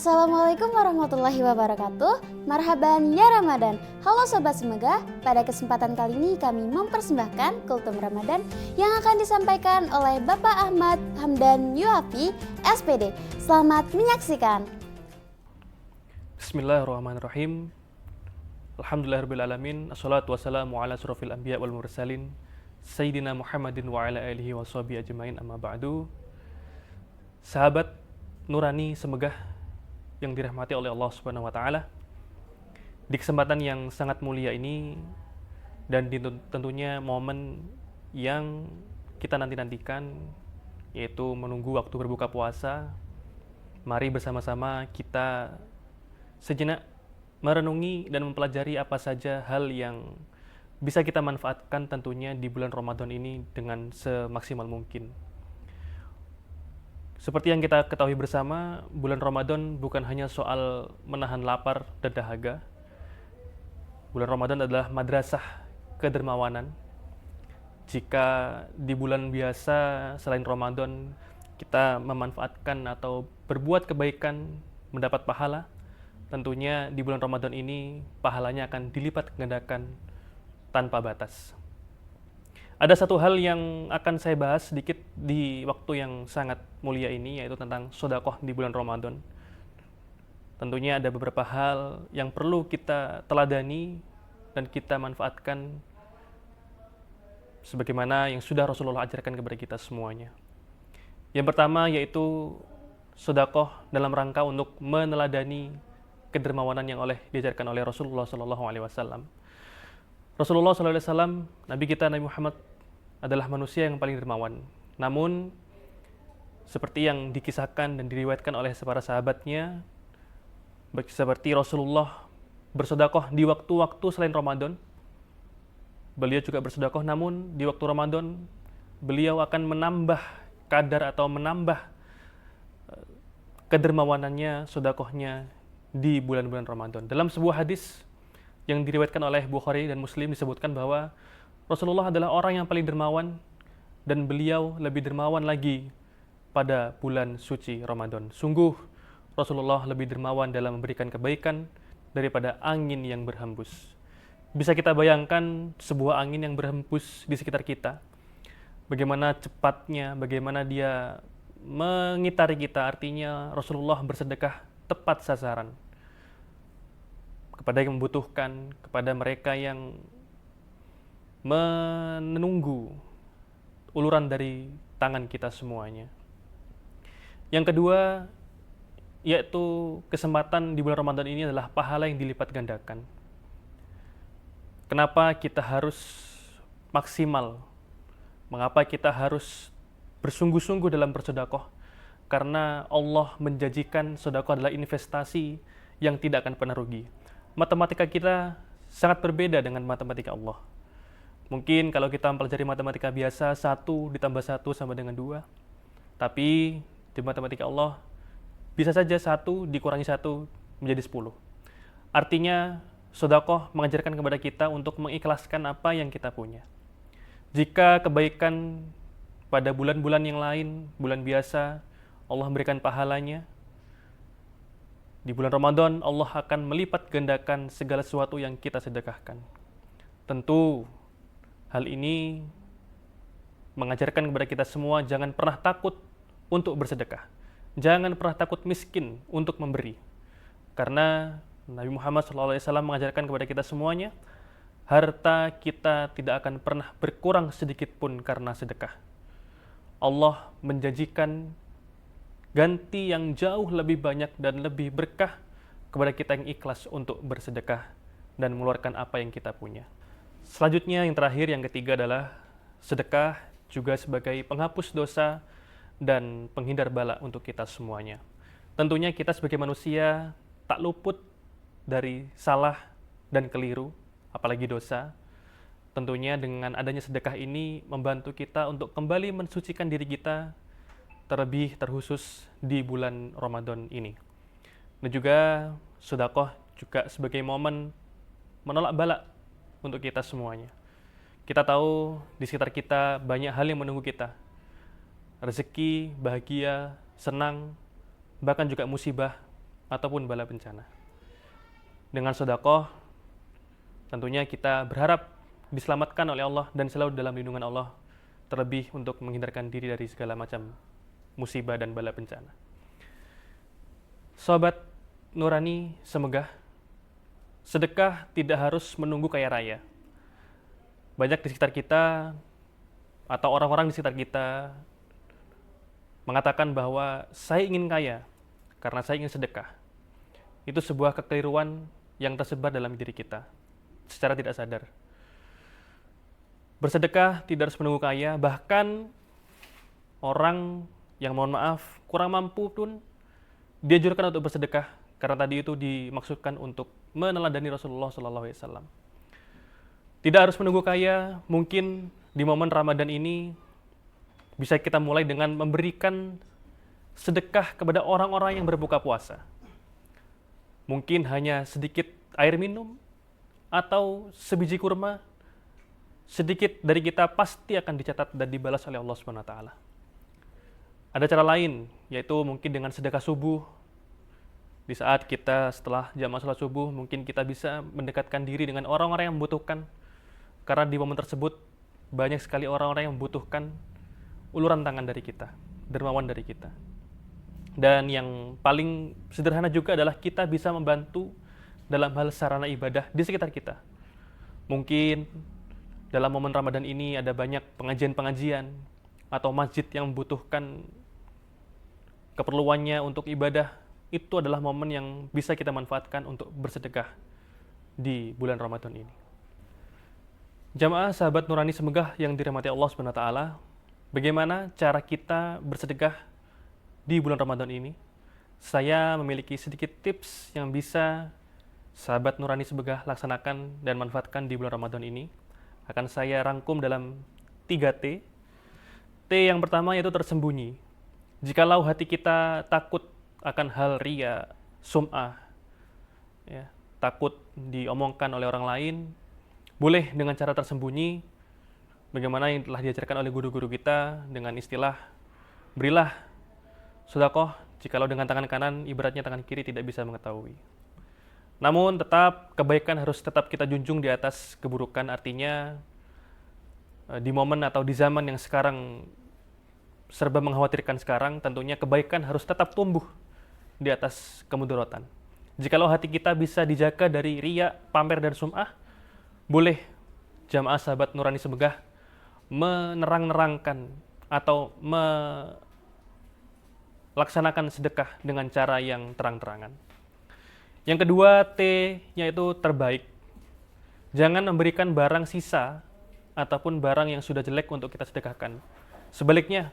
Assalamualaikum warahmatullahi wabarakatuh. Marhaban ya Ramadan. Halo Sobat Semega, pada kesempatan kali ini kami mempersembahkan Kultum Ramadan yang akan disampaikan oleh Bapak Ahmad Hamdan Yuafi, SPD. Selamat menyaksikan. Bismillahirrahmanirrahim. Alhamdulillahirrahmanirrahim. Assalatu wassalamu ala asrofil anbiya wal mursalin Sayyidina Muhammadin wa ala alihi wa sahbihi ajmain, amma ba'du. Sahabat Nurani Semegah yang dirahmati oleh Allah Subhanahu wa taala. Di kesempatan yang sangat mulia ini dan tentunya momen yang kita nanti-nantikan, yaitu menunggu waktu berbuka puasa, mari bersama-sama kita sejenak merenungi dan mempelajari apa saja hal yang bisa kita manfaatkan tentunya di bulan Ramadan ini dengan semaksimal mungkin. Seperti yang kita ketahui bersama, bulan Ramadan bukan hanya soal menahan lapar dan dahaga. Bulan Ramadan adalah madrasah kedermawanan. Jika di bulan biasa selain Ramadan kita memanfaatkan atau berbuat kebaikan mendapat pahala, tentunya di bulan Ramadan ini pahalanya akan dilipat gandakan tanpa batas. Ada satu hal yang akan saya bahas sedikit di waktu yang sangat mulia ini, yaitu tentang sedekah di bulan Ramadan. Tentunya ada beberapa hal yang perlu kita teladani dan kita manfaatkan sebagaimana yang sudah Rasulullah ajarkan kepada kita semuanya. Yang pertama yaitu sedekah dalam rangka untuk meneladani kedermawanan yang diajarkan oleh Rasulullah SAW. Rasulullah SAW, Nabi kita Nabi Muhammad adalah manusia yang paling dermawan. Namun, seperti yang dikisahkan dan diriwayatkan oleh para sahabatnya, seperti Rasulullah bersedekah di waktu-waktu selain Ramadan, beliau juga bersedekah, namun di waktu Ramadan, beliau akan menambah kadar atau menambah kedermawanannya, sedekahnya di bulan-bulan Ramadan. Dalam sebuah hadis yang diriwayatkan oleh Bukhari dan Muslim disebutkan bahwa Rasulullah adalah orang yang paling dermawan dan beliau lebih dermawan lagi pada bulan suci Ramadan. Sungguh Rasulullah lebih dermawan dalam memberikan kebaikan daripada angin yang berhembus. Bisa kita bayangkan sebuah angin yang berhembus di sekitar kita. Bagaimana cepatnya, bagaimana dia mengitari kita, artinya Rasulullah bersedekah tepat sasaran kepada yang membutuhkan, kepada mereka yang menunggu uluran dari tangan kita semuanya. Yang kedua, yaitu kesempatan di bulan Ramadan ini adalah pahala yang dilipat gandakan. Kenapa kita harus maksimal? Mengapa kita harus bersungguh-sungguh dalam bersedekah? Karena Allah menjanjikan sedekah adalah investasi yang tidak akan pernah rugi. Matematika kita sangat berbeda dengan matematika Allah. Mungkin kalau kita mempelajari matematika biasa, 1 ditambah 1 sama dengan 2. Tapi di matematika Allah, bisa saja 1 dikurangi 1 menjadi 10. Artinya, sedekah mengajarkan kepada kita untuk mengikhlaskan apa yang kita punya. Jika kebaikan pada bulan-bulan yang lain, bulan biasa, Allah memberikan pahalanya, di bulan Ramadan Allah akan melipat gandakan segala sesuatu yang kita sedekahkan. Tentu hal ini mengajarkan kepada kita semua jangan pernah takut untuk bersedekah. Jangan pernah takut miskin untuk memberi. Karena Nabi Muhammad SAW mengajarkan kepada kita semuanya, harta kita tidak akan pernah berkurang sedikit pun karena sedekah. Allah menjanjikan ganti yang jauh lebih banyak dan lebih berkah kepada kita yang ikhlas untuk bersedekah dan mengeluarkan apa yang kita punya. Selanjutnya yang terakhir, yang ketiga adalah sedekah juga sebagai penghapus dosa dan penghindar bala untuk kita semuanya. Tentunya kita sebagai manusia tak luput dari salah dan keliru, apalagi dosa. Tentunya dengan adanya sedekah ini membantu kita untuk kembali mensucikan diri kita, terlebih terkhusus di bulan Ramadan ini. Dan juga sedekah juga sebagai momen menolak bala untuk kita semuanya. Kita tahu di sekitar kita banyak hal yang menunggu kita. Rezeki, bahagia, senang, bahkan juga musibah ataupun bala bencana. Dengan sedekah tentunya kita berharap diselamatkan oleh Allah dan selalu dalam lindungan Allah, terlebih untuk menghindarkan diri dari segala macam musibah dan bala bencana. Sobat Nurani Semegah, sedekah tidak harus menunggu kaya raya. Banyak di sekitar kita atau orang-orang di sekitar kita mengatakan bahwa saya ingin kaya karena saya ingin sedekah. Itu sebuah kekeliruan yang tersebar dalam diri kita secara tidak sadar. Bersedekah tidak harus menunggu kaya, bahkan orang yang mohon maaf kurang mampu pun dianjurkan untuk bersedekah karena tadi itu dimaksudkan untuk meneladani Rasulullah SAW. Tidak harus menunggu kaya, mungkin di momen Ramadan ini bisa kita mulai dengan memberikan sedekah kepada orang-orang yang berbuka puasa. Mungkin hanya sedikit air minum atau sebiji kurma, sedikit dari kita pasti akan dicatat dan dibalas oleh Allah SWT. Ada cara lain, yaitu mungkin dengan sedekah subuh. Di saat kita setelah jamaah sholat subuh, mungkin kita bisa mendekatkan diri dengan orang-orang yang membutuhkan. Karena di momen tersebut, banyak sekali orang-orang yang membutuhkan uluran tangan dari kita, dermawan dari kita. Dan yang paling sederhana juga adalah kita bisa membantu dalam hal sarana ibadah di sekitar kita. Mungkin dalam momen Ramadan ini ada banyak pengajian-pengajian atau masjid yang membutuhkan keperluannya untuk ibadah. Itu adalah momen yang bisa kita manfaatkan untuk bersedekah di bulan Ramadan ini. Jamaah sahabat Nurani Semegah yang dirahmati Allah SWT, bagaimana cara kita bersedekah di bulan Ramadan ini? Saya memiliki sedikit tips yang bisa sahabat Nurani Semegah laksanakan dan manfaatkan di bulan Ramadan ini. Akan saya rangkum dalam 3T. T yang pertama yaitu tersembunyi. Jikalau hati kita takut akan hal riya, sum'ah, ya, takut diomongkan oleh orang lain, boleh dengan cara tersembunyi, bagaimana yang telah diajarkan oleh guru-guru kita dengan istilah, berilah sedekah jikalau dengan tangan kanan, ibaratnya tangan kiri tidak bisa mengetahui. Namun tetap kebaikan harus tetap kita junjung di atas keburukan, artinya di momen atau di zaman yang sekarang serba mengkhawatirkan sekarang, tentunya kebaikan harus tetap tumbuh di atas kemudaratan. Jikalau hati kita bisa dijaga dari riya, pamer, dan sum'ah, boleh jamaah sahabat Nurani Semegah menerang-nerangkan atau melaksanakan sedekah dengan cara yang terang-terangan. Yang kedua, T, yaitu terbaik. Jangan memberikan barang sisa ataupun barang yang sudah jelek untuk kita sedekahkan. Sebaliknya,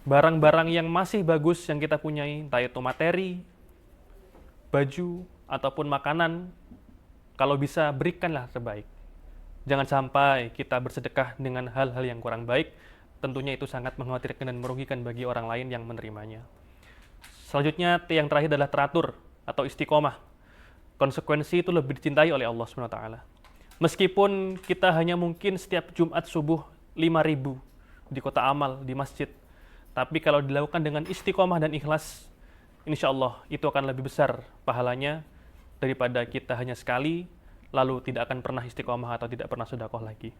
barang-barang yang masih bagus yang kita punyai, entah itu materi, baju, ataupun makanan, kalau bisa berikanlah terbaik. Jangan sampai kita bersedekah dengan hal-hal yang kurang baik, tentunya itu sangat mengkhawatirkan dan merugikan bagi orang lain yang menerimanya. Selanjutnya, T yang terakhir adalah teratur atau istiqomah. Konsekuensi itu lebih dicintai oleh Allah SWT. Meskipun kita hanya mungkin setiap Jumat subuh 5.000 di kota amal, di masjid, tapi kalau dilakukan dengan istiqomah dan ikhlas, insya Allah itu akan lebih besar pahalanya daripada kita hanya sekali, lalu tidak akan pernah istiqomah atau tidak pernah sedekah lagi.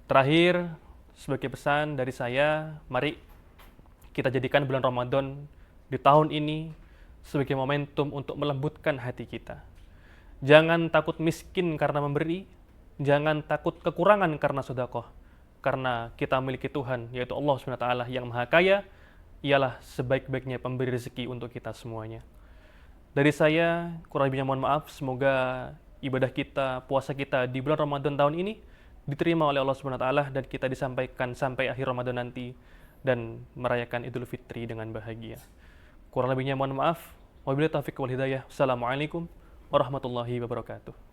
Terakhir, sebagai pesan dari saya, mari kita jadikan bulan Ramadan di tahun ini sebagai momentum untuk melembutkan hati kita. Jangan takut miskin karena memberi, jangan takut kekurangan karena sedekah. Karena kita memiliki Tuhan, yaitu Allah SWT yang Maha Kaya, ialah sebaik-baiknya pemberi rezeki untuk kita semuanya. Dari saya, kurang lebihnya mohon maaf, semoga ibadah kita, puasa kita di bulan Ramadan tahun ini diterima oleh Allah SWT dan kita disampaikan sampai akhir Ramadan nanti dan merayakan Idul Fitri dengan bahagia. Kurang lebihnya mohon maaf. Wabillahi taufiq wal hidayah. Wassalamualaikum warahmatullahi wabarakatuh.